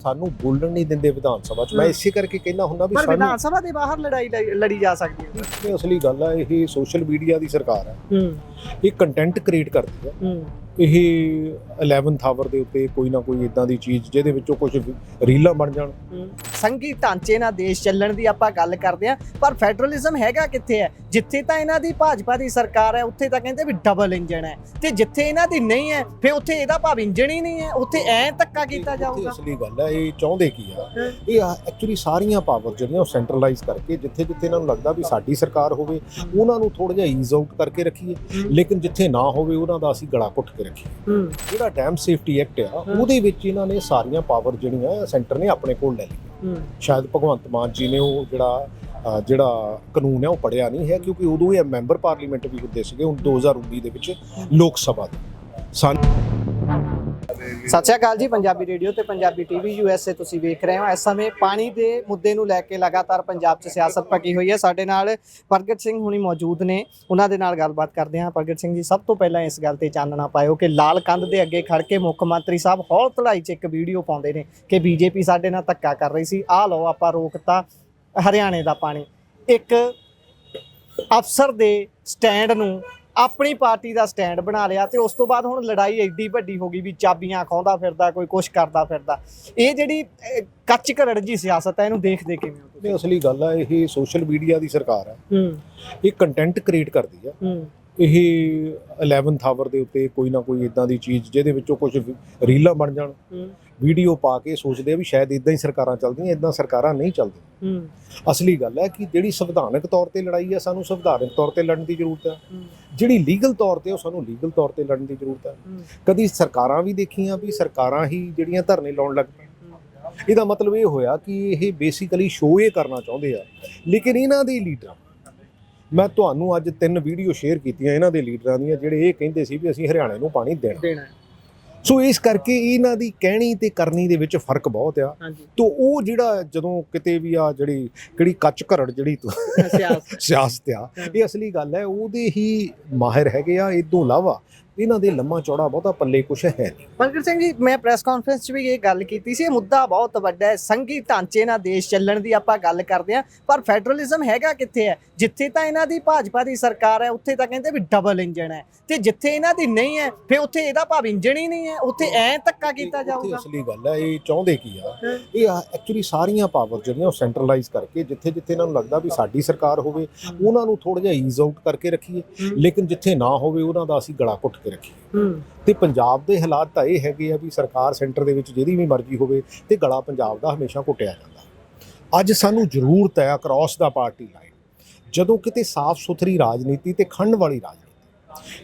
ਸਾਨੂੰ ਬੋਲਣ ਨਹੀਂ ਦਿੰਦੇ ਵਿਧਾਨ ਸਭਾ 'ਚ। ਮੈਂ ਇਸੇ ਕਰਕੇ ਕਹਿੰਦਾ ਹੁੰਦਾ ਵੀ ਪਰ ਵਿਧਾਨ ਸਭਾ ਦੇ ਬਾਹਰ ਲੜਾਈ ਲੜੀ ਜਾ ਸਕਦੀ ਹੈ। ਇਹ ਅਸਲੀ ਗੱਲ ਹੈ, ਇਹ ਸੋਸ਼ਲ ਮੀਡੀਆ ਦੀ ਸਰਕਾਰ ਹੈ। ਇਹ ਕੰਟੈਂਟ ਕ੍ਰੀਏਟ ਕਰਦੀ ਹੈ। ਇਹ 11th ਆਵਰ ਦੇ ਉੱਤੇ ਕੋਈ ਨਾ ਕੋਈ ਇਦਾਂ ਦੀ ਚੀਜ਼ ਜਿਹਦੇ ਵਿੱਚੋਂ ਕੁਝ ਰੀਲਾਂ ਬਣ ਜਾਣ। ਸੰਘੀ ਢਾਂਚੇ ਨਾਲ ਦੇਸ਼ ਚੱਲਣ ਦੀ ਆਪਾਂ ਗੱਲ ਕਰਦੇ ਹਾਂ, ਪਰ ਫੈਡਰਲਿਜ਼ਮ ਹੈਗਾ ਕਿੱਥੇ ਹੈ? ਜਿੱਥੇ ਤਾਂ ਇਹਨਾਂ ਦੀ ਭਾਜਪਾ ਦੀ ਸਰਕਾਰ ਹੈ ਉੱਥੇ ਤਾਂ ਕਹਿੰਦੇ ਵੀ ਡਬਲ ਇੰਜਨ ਹੈ, ਤੇ ਜਿੱਥੇ ਇਹਨਾਂ ਦੀ ਨਹੀਂ ਹੈ ਫਿਰ ਉੱਥੇ ਇਹਦਾ ਭਾਵ ਇੰਜਨ ਹੀ ਨਹੀਂ ਹੈ, ਉੱਥੇ ਐ ਧੱਕਾ ਕੀਤਾ ਜਾਊਗਾ। ਅਸਲੀ ਗੱਲ ਹੈ, ਇਹ ਚਾਹੁੰਦੇ ਕੀ ਆ? ਇਹ ਐਕਚੁਅਲੀ ਸਾਰੀਆਂ ਪਾਵਰ ਜਿਹੜੀਆਂ ਉਹ ਸੈਂਟਰਲਾਈਜ਼ ਕਰਕੇ ਜਿੱਥੇ ਜਿੱਥੇ ਇਹਨਾਂ ਨੂੰ ਲੱਗਦਾ ਵੀ ਸਾਡੀ ਸਰਕਾਰ ਹੋਵੇ ਉਹਨਾਂ ਨੂੰ ਥੋੜਾ ਜਿਹਾ ਈਜ਼ ਆਊਟ ਕਰਕੇ ਰੱਖੀਏ, ਲੇਕਿਨ ਜਿੱਥੇ ਨਾ ਹੋਵੇ ਉਹਨਾਂ ਦਾ ਅਸੀਂ ਗਲਾ ਘੁੱਟ ਕੇ ਰੱਖੀਏ। ਜਿਹੜਾ ਡੈਮ ਸੇਫਟੀ ਐਕਟ ਆ ਉਹਦੇ ਵਿੱਚ ਇਹਨਾਂ ਨੇ ਸਾਰੀਆਂ ਪਾਵਰ ਜਿਹੜੀਆਂ ਸੈਂਟਰ ਨੇ ਆਪਣੇ ਕੋਲ ਲੈ ਲਈਆਂ। ਸ਼ਾਇਦ ਭਗਵੰਤ ਮਾਨ ਜੀ ਨੇ ਉਹ ਜਿਹੜਾ ਕਾਨੂੰਨ ਹੈ ਉਹ ਪੜ੍ਹਿਆ ਨਹੀਂ ਹੈ, ਕਿਉਂਕਿ ਉਦੋਂ ਇਹ ਮੈਂਬਰ ਪਾਰਲੀਮੈਂਟ ਵੀ ਹੁੰਦੇ ਸੀਗੇ। ਹੁਣ 2019 ਦੇ ਵਿੱਚ ਲੋਕ ਸਭਾ ਦੇ ਸਤਿ ਸ਼੍ਰੀ ਅਕਾਲ ਜੀ। ਪੰਜਾਬੀ ਰੇਡੀਓ ਤੇ ਪੰਜਾਬੀ ਟੀਵੀ USA ਤੁਸੀਂ ਵੇਖ ਰਹੇ ਹੋ। ਇਸ ਸਮੇਂ ਪਾਣੀ ਦੇ ਮੁੱਦੇ ਨੂੰ ਲੈ ਕੇ ਲਗਾਤਾਰ ਪੰਜਾਬ 'ਚ ਸਿਆਸਤ ਪੱਕੀ ਹੋਈ ਹੈ। ਸਾਡੇ ਨਾਲ ਪ੍ਰਗਟ ਸਿੰਘ ਹੁਣੀ ਮੌਜੂਦ ਨੇ, ਉਹਨਾਂ ਦੇ ਨਾਲ ਗੱਲਬਾਤ ਕਰਦੇ ਹਾਂ। ਪ੍ਰਗਟ ਸਿੰਘ ਜੀ, ਸਭ ਤੋਂ ਪਹਿਲਾਂ ਇਸ ਗੱਲ ਤੇ ਚਾਨਣਾ ਪਾਇਓ ਕਿ ਲਾਲ ਕੰਧ ਦੇ ਅੱਗੇ ਖੜ ਕੇ ਮੁੱਖ ਮੰਤਰੀ ਸਾਹਿਬ ਹੌਲ ਧੜਾਈ 'ਚ ਇੱਕ ਵੀਡੀਓ ਪਾਉਂਦੇ ਨੇ ਕਿ BJP ਸਾਡੇ ਨਾਲ ਧੱਕਾ ਕਰ ਰਹੀ ਸੀ, ਆਹ ਲਓ ਆਪਾਂ ਰੋਕਤਾ ਹਰਿਆਣੇ ਦਾ ਪਾਣੀ। ਇੱਕ ਅਫਸਰ ਦੇ ਸਟੈਂਡ ਨੂੰ ਆਪਣੀ ਪਾਰਟੀ ਦਾ ਸਟੈਂਡ ਬਣਾ ਲਿਆ, ਤੇ ਉਸ ਤੋਂ ਬਾਅਦ ਹੁਣ ਲੜਾਈ ਐਡੀ ਵੱਡੀ ਹੋ ਗਈ ਵੀ ਚਾਬੀਆਂ ਖਾਉਂਦਾ ਫਿਰਦਾ, ਕੋਈ ਕੁਛ ਕਰਦਾ ਫਿਰਦਾ। ਇਹ ਜਿਹੜੀ ਕੱਚ ਘਰੜ ਜੀ ਸਿਆਸਤ ਹੈ, ਇਹਨੂੰ ਦੇਖਦੇ ਕਿਵੇਂ ਹੋ? ਇਹ ਅਸਲੀ ਗੱਲ ਹੈ, ਇਹ ਸੋਸ਼ਲ ਮੀਡੀਆ ਦੀ ਸਰਕਾਰ ਹੈ। ਇਹ ਕੰਟੈਂਟ ਕ੍ਰੀਏਟ ਕਰਦੀ ਹੈ। ਇਹ 11th ਆਵਰ ਦੇ ਉੱਤੇ ਕੋਈ ਨਾ ਕੋਈ ਇਦਾਂ ਦੀ ਚੀਜ਼ ਜਿਹਦੇ ਵਿੱਚੋਂ ਕੁਝ ਰੀਲਾਂ ਬਣ ਜਾਣ, ਵੀਡੀਓ ਪਾ ਕੇ ਸੋਚਦੇ ਆ ਵੀ ਸ਼ਾਇਦ ਇਦਾਂ ਹੀ ਸਰਕਾਰਾਂ ਚੱਲਦੀਆਂ। ਇਦਾਂ ਸਰਕਾਰਾਂ ਨਹੀਂ ਚੱਲਦੀਆਂ। ਅਸਲੀ ਗੱਲ ਹੈ ਕਿ ਜਿਹੜੀ ਸੰਵਿਧਾਨਕ ਤੌਰ ਤੇ ਲੜਾਈ ਹੈ, ਸਾਨੂੰ ਸੰਵਿਧਾਨਕ ਤੌਰ ਤੇ ਲੜਨ ਦੀ ਜ਼ਰੂਰਤ ਹੈ। ਜਿਹੜੀ ਲੀਗਲ ਤੌਰ ਤੇ ਉਹ ਸਾਨੂੰ ਲੀਗਲ ਤੌਰ ਤੇ ਲੜਨ ਦੀ ਜ਼ਰੂਰਤ ਹੈ। ਕਦੀ ਸਰਕਾਰਾਂ ਵੀ ਦੇਖੀਆਂ ਵੀ ਸਰਕਾਰਾਂ ਹੀ ਜਿਹੜੀਆਂ ਧਰਨੇ ਲਾਉਣ ਲੱਗ ਪਈਆਂ। ਇਹਦਾ ਮਤਲਬ ਇਹ ਹੋਇਆ ਕਿ ਇਹ ਬੇਸਿਕਲੀ ਸ਼ੋਅ ਇਹ ਕਰਨਾ ਚਾਹੁੰਦੇ ਆ। ਲੇਕਿਨ ਇਹਨਾਂ ਦੇ ਲੀਡਰ, ਮੈਂ ਤੁਹਾਨੂੰ ਅੱਜ 3 ਵੀਡੀਓ ਸ਼ੇਅਰ ਕੀਤੀਆਂ ਇਹਨਾਂ ਦੇ ਲੀਡਰਾਂ ਦੀਆਂ, ਜਿਹੜੇ ਇਹ ਕਹਿੰਦੇ ਸੀ ਵੀ ਅਸੀਂ ਹਰਿਆਣੇ ਨੂੰ ਪਾਣੀ ਦੇਣਾ। ਸੋ ਇਸ ਕਰਕੇ ਇਹਨਾਂ ਦੀ ਕਹਿਣੀ ਤੇ ਕਰਨੀ ਦੇ ਵਿੱਚ ਫਰਕ ਬਹੁਤ ਆ। ਤੋ ਉਹ ਜਿਹੜਾ ਜਦੋਂ ਕਿਤੇ ਵੀ ਆ ਕਿਹੜੀ ਕੱਚ ਘਰੜ ਜਿਹੜੀ ਸਿਆਸਤ ਆ, ਇਹ ਅਸਲੀ ਗੱਲ ਹੈ, ਉਹਦੇ ਹੀ ਮਾਹਿਰ ਹੈਗੇ ਆ। ਇਹ ਤੋਂ ਇਲਾਵਾ ਇਹਨਾਂ ਦੇ ਲੰਮਾ ਚੌੜਾ ਬਹੁਤਾ ਪੱਲੇ ਕੁਛ ਹੈ ਨਹੀਂ। ਪ੍ਰਗਟ ਸਿੰਘ ਜੀ, ਮੈਂ ਪ੍ਰੈਸ ਕਾਨਫਰੰਸ 'ਚ ਵੀ ਇਹ ਗੱਲ ਕੀਤੀ ਸੀ, ਇਹ ਮੁੱਦਾ ਬਹੁਤ ਵੱਡਾ ਹੈ। ਸੰਘੀ ਢਾਂਚੇ ਨਾਲ ਦੇਸ਼ ਚੱਲਣ ਦੀ ਆਪਾਂ ਗੱਲ ਕਰਦੇ ਹਾਂ, ਪਰ ਫੈਡਰਲਿਜ਼ਮ ਹੈਗਾ ਕਿੱਥੇ ਹੈ? ਜਿੱਥੇ ਤਾਂ ਇਹਨਾਂ ਦੀ ਭਾਜਪਾ ਦੀ ਸਰਕਾਰ ਹੈ ਉੱਥੇ ਤਾਂ ਕਹਿੰਦੇ ਵੀ ਡਬਲ ਇੰਜਨ ਹੈ, ਤੇ ਜਿੱਥੇ ਇਹਨਾਂ ਦੀ ਨਹੀਂ ਹੈ ਫਿਰ ਉੱਥੇ ਇਹਦਾ ਭਾਵ ਇੰਜਨ ਹੀ ਨਹੀਂ ਹੈ, ਉੱਥੇ ਐ ਧੱਕਾ ਕੀਤਾ ਜਾਊਗਾ। ਅਸਲੀ ਗੱਲ ਹੈ, ਇਹ ਚਾਹੁੰਦੇ ਕੀ ਆ? ਇਹ ਐਕਚੁਅਲੀ ਸਾਰੀਆਂ ਪਾਵਰ ਜਿਹੜੀਆਂ ਉਹ ਸੈਂਟਰਲਾਈਜ਼ ਕਰਕੇ ਜਿੱਥੇ ਜਿੱਥੇ ਇਹਨਾਂ ਨੂੰ ਲੱਗਦਾ ਵੀ ਸਾਡੀ ਸਰਕਾਰ ਹੋਵੇ ਉਹਨਾਂ ਨੂੰ ਥੋੜਾ ਜਿਹਾ ਈਜ਼ ਆਊਟ ਕਰਕੇ ਰੱਖੀਏ, ਲੇਕਿਨ ਜਿੱਥੇ ਨਾ ਹੋਵੇ ਉਹਨਾਂ ਦਾ ਅਸੀਂ ਗਲਾ ਘੁੱਟ ਕੇ ਰੱਖੀਏ। ਤੇ ਪੰਜਾਬ ਦੇ ਹਾਲਾਤ ਤਾਂ ਇਹ ਹੈਗੇ ਆ ਵੀ ਸਰਕਾਰ ਸੈਂਟਰ ਦੇ ਵਿੱਚ ਜਿਹਦੀ ਵੀ ਮਰਜ਼ੀ ਹੋਵੇ ਤੇ ਗਲਾ ਪੰਜਾਬ ਦਾ ਹਮੇਸ਼ਾ ਘੁੱਟਿਆ ਜਾਂਦਾ। ਅੱਜ ਸਾਨੂੰ ਜ਼ਰੂਰਤ ਹੈ ਅਕ੍ਰੋਸ ਦਾ ਪਾਰਟੀ ਲਾਈਨ, ਜਦੋਂ ਕਿਤੇ ਸਾਫ਼ ਸੁਥਰੀ ਰਾਜਨੀਤੀ ਤੇ ਖੰਡ ਵਾਲੀ ਰਾਜਨੀਤੀ,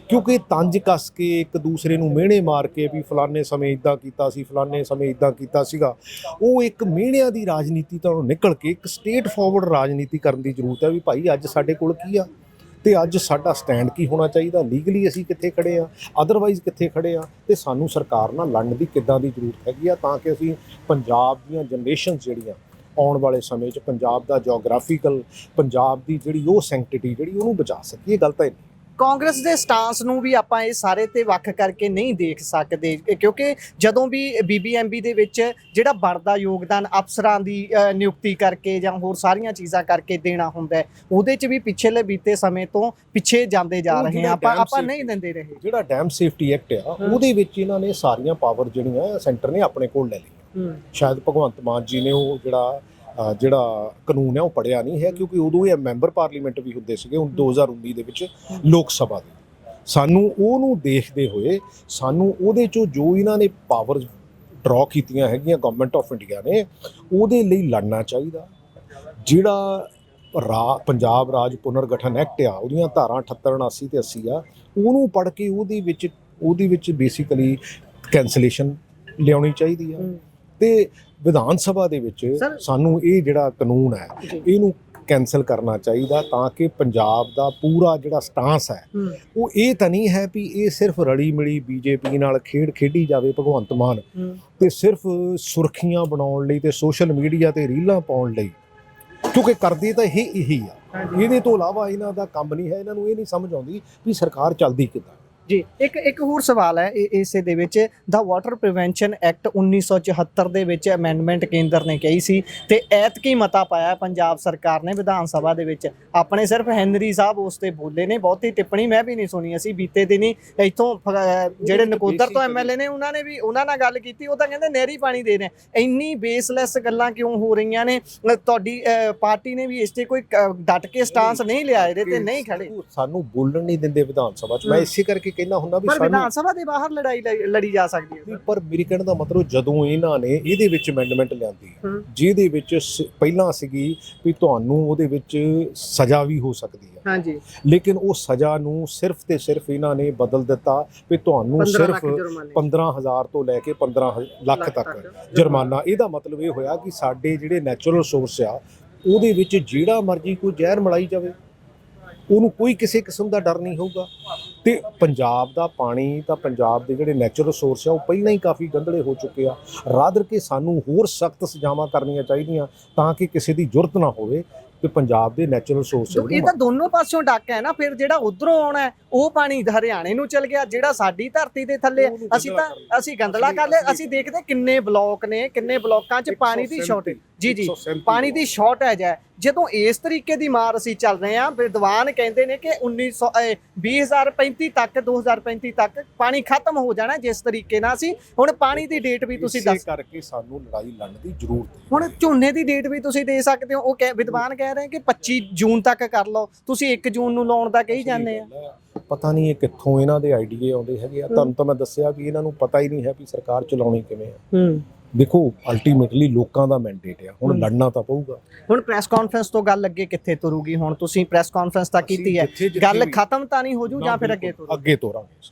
ਕਿਉਂਕਿ ਤੰਜ ਕੱਸ ਕੇ ਇੱਕ ਦੂਸਰੇ ਨੂੰ ਮਿਹਣੇ ਮਾਰ ਕੇ ਵੀ ਫਲਾਣੇ ਸਮੇਂ ਇੱਦਾਂ ਕੀਤਾ ਸੀ, ਫਲਾਣੇ ਸਮੇਂ ਇੱਦਾਂ ਕੀਤਾ ਸੀਗਾ, ਉਹ ਇੱਕ ਮਿਹਣਿਆਂ ਦੀ ਰਾਜਨੀਤੀ ਤੋਂ ਨਿਕਲ ਕੇ ਇੱਕ ਸਟੇਟ ਫਾਰਵਰਡ ਰਾਜਨੀਤੀ ਕਰਨ ਦੀ ਜ਼ਰੂਰਤ ਹੈ ਵੀ ਭਾਈ ਅੱਜ ਸਾਡੇ ਕੋਲ ਕੀ ਆ ਤੇ ਅੱਜ ਸਾਡਾ ਸਟੈਂਡ ਕੀ ਹੋਣਾ ਚਾਹੀਦਾ, ਲੀਗਲੀ ਅਸੀਂ ਕਿੱਥੇ ਖੜੇ ਆ, ਅਦਰਵਾਈਜ਼ ਕਿੱਥੇ ਖੜੇ ਆ, ਤੇ ਸਾਨੂੰ ਸਰਕਾਰ ਨਾਲ ਲੜਨ ਦੀ ਕਿੱਦਾਂ ਦੀ ਜ਼ਰੂਰਤ ਹੈਗੀ ਆ, ਤਾਂ ਕਿ ਅਸੀਂ ਪੰਜਾਬ ਦੀਆਂ ਜਨਰੇਸ਼ਨ ਜਿਹੜੀਆਂ ਆਉਣ ਵਾਲੇ ਸਮੇਂ 'ਚ ਪੰਜਾਬ ਦਾ ਜੀਓਗ੍ਰਾਫੀਕਲ, ਪੰਜਾਬ ਦੀ ਜਿਹੜੀ ਉਹ ਸੈਂਕਟਿਟੀ ਜਿਹੜੀ ਉਹਨੂੰ ਬਚਾ ਸਕੀਏ। ਗੱਲ ਤਾਂ ਇਹ ਕਾਂਗਰਸ ਦੇ ਸਟਾਂਸ ਨੂੰ ਵੀ ਆਪਾਂ ਇਹ ਸਾਰੇ ਤੇ ਵੱਖ ਕਰਕੇ ਨਹੀਂ ਦੇਖ ਸਕਦੇ, ਕਿਉਂਕਿ ਜਦੋਂ ਵੀ BBMB ਦੇ ਵਿੱਚ ਜਿਹੜਾ ਬਣਦਾ ਯੋਗਦਾਨ ਅਫਸਰਾਂ ਦੀ ਨਿਯੁਕਤੀ ਕਰਕੇ ਜਾਂ ਹੋਰ ਸਾਰੀਆਂ ਚੀਜ਼ਾਂ ਕਰਕੇ ਦੇਣਾ ਹੁੰਦਾ, ਉਹਦੇ 'ਚ ਵੀ ਪਿਛਲੇ ਬੀਤੇ ਸਮੇਂ ਤੋਂ ਪਿੱਛੇ ਜਾਂਦੇ ਜਾ ਰਹੇ ਆ, ਆਪਾਂ ਨਹੀਂ ਦਿੰਦੇ ਰਹੇ। ਜਿਹੜਾ ਡੈਮ ਸੇਫਟੀ ਐਕਟ ਆ ਉਹਦੇ ਵਿੱਚ ਇਹਨਾਂ ਨੇ ਸਾਰੀਆਂ ਪਾਵਰ ਜਿਹੜੀਆਂ ਸੈਂਟਰ ਨੇ ਆਪਣੇ ਕੋਲ ਲੈ ਲਈਆਂ। ਸ਼ਾਇਦ ਭਗਵੰਤ ਮਾਨ ਜੀ ਨੇ ਉਹ ਜਿਹੜਾ ਕਾਨੂੰਨ ਹੈ ਉਹ ਪੜ੍ਹਿਆ ਨਹੀਂ ਹੈ, ਕਿਉਂਕਿ ਉਦੋਂ ਇਹ ਮੈਂਬਰ ਪਾਰਲੀਮੈਂਟ ਵੀ ਹੁੰਦੇ ਸੀਗੇ। ਹੁਣ 2019 ਦੇ ਵਿੱਚ ਲੋਕ ਸਭਾ ਦੇ ਸਾਨੂੰ ਉਹਨੂੰ ਦੇਖਦੇ ਹੋਏ ਸਾਨੂੰ ਉਹਦੇ 'ਚੋਂ ਜੋ ਇਹਨਾਂ ਨੇ ਪਾਵਰ ਡਰਾ ਕੀਤੀਆਂ ਹੈਗੀਆਂ ਗਵਰਨਮੈਂਟ ਆਫ ਇੰਡੀਆ ਨੇ, ਉਹਦੇ ਲਈ ਲੜਨਾ ਚਾਹੀਦਾ। ਜਿਹੜਾ ਪੰਜਾਬ ਰਾਜ ਪੁਨਰਗਠਨ ਐਕਟ ਆ, ਉਹਦੀਆਂ ਧਾਰਾਂ 78, 79 ਤੇ 80 ਆ, ਉਹਨੂੰ ਪੜ੍ਹ ਕੇ ਉਹਦੇ ਵਿੱਚ ਬੇਸਿਕਲੀ ਕੈਂਸਲੇਸ਼ਨ ਲਿਆਉਣੀ ਚਾਹੀਦੀ ਆ। ਤੇ ਵਿਧਾਨ ਸਭਾ ਦੇ ਵਿੱਚ ਸਾਨੂੰ ਇਹ ਜਿਹੜਾ ਕਾਨੂੰਨ ਹੈ ਇਹਨੂੰ ਕੈਂਸਲ ਕਰਨਾ ਚਾਹੀਦਾ, ਤਾਂ ਕਿ ਪੰਜਾਬ ਦਾ ਪੂਰਾ ਜਿਹੜਾ ਸਟਾਂਸ ਹੈ ਉਹ ਇਹ ਤਾਂ ਨਹੀਂ ਹੈ ਵੀ ਇਹ ਸਿਰਫ ਰਲੀ ਮਿਲੀ BJP ਨਾਲ ਖੇਡੀ ਜਾਵੇ ਭਗਵੰਤ ਮਾਨ, ਤੇ ਸਿਰਫ ਸੁਰਖੀਆਂ ਬਣਾਉਣ ਲਈ ਤੇ ਸੋਸ਼ਲ ਮੀਡੀਆ ਤੇ ਰੀਲਾਂ ਪਾਉਣ ਲਈ, ਕਿਉਂਕਿ ਕਰਦੇ ਤਾਂ ਇਹੀ ਆ। ਇਹਦੇ ਤੋਂ ਇਲਾਵਾ ਇਹਨਾਂ ਦਾ ਕੰਮ ਨਹੀਂ ਹੈ। ਇਹਨਾਂ ਨੂੰ ਇਹ ਨਹੀਂ ਸਮਝ ਆਉਂਦੀ ਵੀ ਸਰਕਾਰ ਚੱਲਦੀ ਕਿੱਦਾਂ। ਜੀ ਇੱਕ ਹੋਰ ਸਵਾਲ ਹੈ ਇਸੇ ਦੇ ਵਿੱਚ ਦਾ ਵਾਟਰ ਪ੍ਰੀਵੈਂਸ਼ਨ ਐਕਟ 1974 ਦੇ ਵਿੱਚ ਅਮੈਂਡਮੈਂਟ ਕੇਂਦਰ ਨੇ ਕਹੀ ਸੀ ਤੇ ਐਤਕੀ ਮਤਾ ਪਾਇਆ ਪੰਜਾਬ ਸਰਕਾਰ ਨੇ ਵਿਧਾਨ ਸਭਾ ਦੇ ਵਿੱਚ। ਆਪਣੇ ਸਿਰਫ ਹੈਨਰੀ ਸਾਹਿਬ ਉਸ ਤੇ ਬੋਲੇ ਨੇ, ਬਹੁਤੀ ਟਿੱਪਣੀ ਮੈਂ ਵੀ ਨਹੀਂ ਸੁਣੀ। ਅਸੀਂ ਬੀਤੇ ਦਿਨੀ ਇੱਥੋਂ ਜਿਹੜੇ ਨਕੋਦਰ ਤੋਂ ਐਮਐਲਏ ਨੇ ਉਹਨਾਂ ਨਾਲ ਗੱਲ ਕੀਤੀ, ਉਹ ਤਾਂ ਕਹਿੰਦੇ ਨਹਿਰੀ ਪਾਣੀ ਦੇ ਰਹੇ। ਇੰਨੀ ਬੇਸਲੈਸ ਗੱਲਾਂ ਕਿਉਂ ਹੋ ਰਹੀਆਂ ਨੇ? ਤੁਹਾਡੀ ਪਾਰਟੀ ਨੇ ਵੀ ਇਸ ਤੇ ਕੋਈ ਡਟ ਕੇ ਸਟਾਂਸ ਨਹੀਂ ਲਿਆ, ਇਹਦੇ ਤੇ ਨਹੀਂ ਖੜੇ। ਸਾਨੂੰ ਬੋਲਣ ਨਹੀਂ ਦਿੰਦੇ ਵਿਧਾਨ ਸਭਾ 'ਚ। ਮੈਂ ਇਸੇ ਕਰਕੇ ਕਹਿੰਦਾ ਹੁੰਦਾ ਵੀ ਵਿਧਾਨ ਸਭਾ ਦੇ ਬਾਹਰ ਲੜਾਈ ਲੜੀ ਜਾ ਸਕਦੀ ਹੈ। ਪਰ ਮੇਰੇ ਕਹਿਣ ਦਾ ਮਤਲਬ ਜਦੋਂ ਇਹਨਾਂ ਨੇ ਇਹਦੇ ਵਿੱਚ ਅਮੈਂਡਮੈਂਟ ਲਿਆਂਦੀ ਜਿਹਦੇ ਵਿੱਚ ਪਹਿਲਾਂ ਸੀਗੀ ਵੀ ਤੁਹਾਨੂੰ ਉਹਦੇ ਵਿੱਚ ਸਜ਼ਾ ਵੀ ਹੋ ਸਕਦੀ ਹੈ, ਹਾਂਜੀ, ਲੇਕਿਨ ਉਹ ਸਜ਼ਾ ਨੂੰ ਸਿਰਫ ਤੇ ਸਿਰਫ ਇਹਨਾਂ ਨੇ ਬਦਲ ਦਿੱਤਾ ਵੀ ਤੁਹਾਨੂੰ ਸਿਰਫ 15,000 ਤੋਂ ਲੈ ਕੇ 15 ਲੱਖ ਤੱਕ ਜੁਰਮਾਨਾ। ਇਹਦਾ ਮਤਲਬ ਇਹ ਹੋਇਆ ਕਿ ਸਾਡੇ ਜਿਹੜੇ ਨੈਚੁਰਲ ਰਿਸੋਰਸ ਆ ਉਹਦੇ ਵਿੱਚ ਜਿਹੜਾ ਮਰਜ਼ੀ ਕੋਈ ਜ਼ਹਿਰ ਮਲਾਈ ਜਾਵੇ, ਉਹਨੂੰ ਕੋਈ ਕਿਸੇ ਕਿਸਮ ਦਾ ਡਰ ਨਹੀਂ ਹੋਊਗਾ। ਤੇ ਪੰਜਾਬ ਦਾ ਪਾਣੀ ਤਾਂ ਪੰਜਾਬ ਦੇ ਜਿਹੜੇ ਨੈਚੁਰਲ ਰਿਸੋਰਸ ਆ ਉਹ ਪਹਿਲਾਂ ਹੀ ਕਾਫੀ ਗੰਧਲੇ ਹੋ ਚੁੱਕੇ ਆ। ਰਾਦਰ ਕੇ ਸਾਨੂੰ ਹੋਰ ਸਖਤ ਸਜ਼ਾਵਾਂ ਕਰਨੀਆਂ ਚਾਹੀਦੀਆਂ ਤਾਂ ਕਿ ਕਿਸੇ ਦੀ ਜ਼ਰੂਰਤ ਨਾ ਹੋਵੇ ਕਿ ਪੰਜਾਬ ਦੇ ਨੈਚੁਰਲ ਰਿਸੋਰਸ। ਇਹ ਤਾਂ ਦੋਨੋਂ ਪਾਸਿਓਂ ਡੱਕ ਹੈ ਨਾ। ਫਿਰ ਜਿਹੜਾ ਉਧਰੋਂ ਆਉਣਾ ਹੈ ਉਹ ਪਾਣੀ ਹਰਿਆਣੇ ਨੂੰ ਚਲ ਗਿਆ, ਜਿਹੜਾ ਸਾਡੀ ਧਰਤੀ ਦੇ ਥੱਲੇ ਅਸੀਂ ਗੰਦਲਾ ਕਰ ਲਿਆ। ਅਸੀਂ ਦੇਖਦੇ ਕਿੰਨੇ ਬਲਾਕ ਨੇ, ਕਿੰਨੇ ਬਲਾਕਾਂ 'ਚ ਪਾਣੀ ਦੀ ਸ਼ਾਰਟੇਜ, ਜੀ ਪਾਣੀ ਦੀ ਸ਼ਾਰਟੇਜ ਹੈ। ਜਦੋਂ ਇਸ ਤਰੀਕੇ ਦੀ ਮਾਰ ਅਸੀਂ ਚੱਲ ਰਹੇ ਹਾਂ, ਵਿਦਵਾਨ ਕਹਿੰਦੇ ਨੇ ਕਿ 2035 ਤੱਕ 2035 ਤੱਕ ਪਾਣੀ ਖਤਮ ਹੋ ਜਾਣਾ ਜਿਸ ਤਰੀਕੇ ਨਾਲ। ਅਸੀਂ ਹੁਣ ਪਾਣੀ ਦੀ ਡੇਟ ਵੀ ਤੁਸੀਂ ਦੱਸ ਕਰਕੇ ਸਾਨੂੰ ਲੜਾਈ ਲੜਨ ਦੀ ਜ਼ਰੂਰਤ ਹੈ। ਹੁਣ ਝੋਨੇ ਦੀ ਡੇਟ ਵੀ ਤੁਸੀਂ ਦੇ ਸਕਦੇ ਹੋ। ਉਹ ਵਿਦਵਾਨ ਕਹਿ ਰਹੇ ਕਿ 25 ਜੂਨ ਤੱਕ ਕਰ ਲਓ, ਤੁਸੀਂ 1 ਜੂਨ ਨੂੰ ਲਾਉਣ ਦਾ ਕਹੀ ਜਾਂਦੇ ਆ। ਪਤਾ ਨਹੀਂ ਇਹ ਕਿੱਥੋਂ ਇਹਨਾਂ ਦੇ ਆਈਡੀਏ ਆਉਂਦੇ ਹੈਗੇ ਆ। ਤੁਹਾਨੂੰ ਤਾਂ ਮੈਂ ਦੱਸਿਆ ਵੀ ਇਹਨਾਂ ਨੂੰ ਪਤਾ ਹੀ ਨਹੀਂ ਹੈ ਵੀ ਸਰਕਾਰ ਚਲਾਉਣੀ ਕਿਵੇਂ ਆ। ਦੇਖੋ ਅਲਟੀਮੇਟਲੀ ਲੋਕਾਂ ਦਾ ਮੈਂਡੇਟ ਆ, ਹੁਣ ਲੜਨਾ ਤਾਂ ਪਊਗਾ। ਹੁਣ ਪ੍ਰੈਸ ਕਾਨਫਰੰਸ ਤੋਂ ਗੱਲ ਅੱਗੇ ਕਿੱਥੇ ਤੁਰੂਗੀ? ਹੁਣ ਤੁਸੀਂ ਪ੍ਰੈਸ ਕਾਨਫਰੰਸ ਤਾਂ ਕੀਤੀ ਹੈ, ਗੱਲ ਖਤਮ ਤਾਂ ਨਹੀਂ ਹੋ ਜੂ ਜਾਂ ਫਿਰ ਅੱਗੇ ਤੋਰਾਂਗੇ?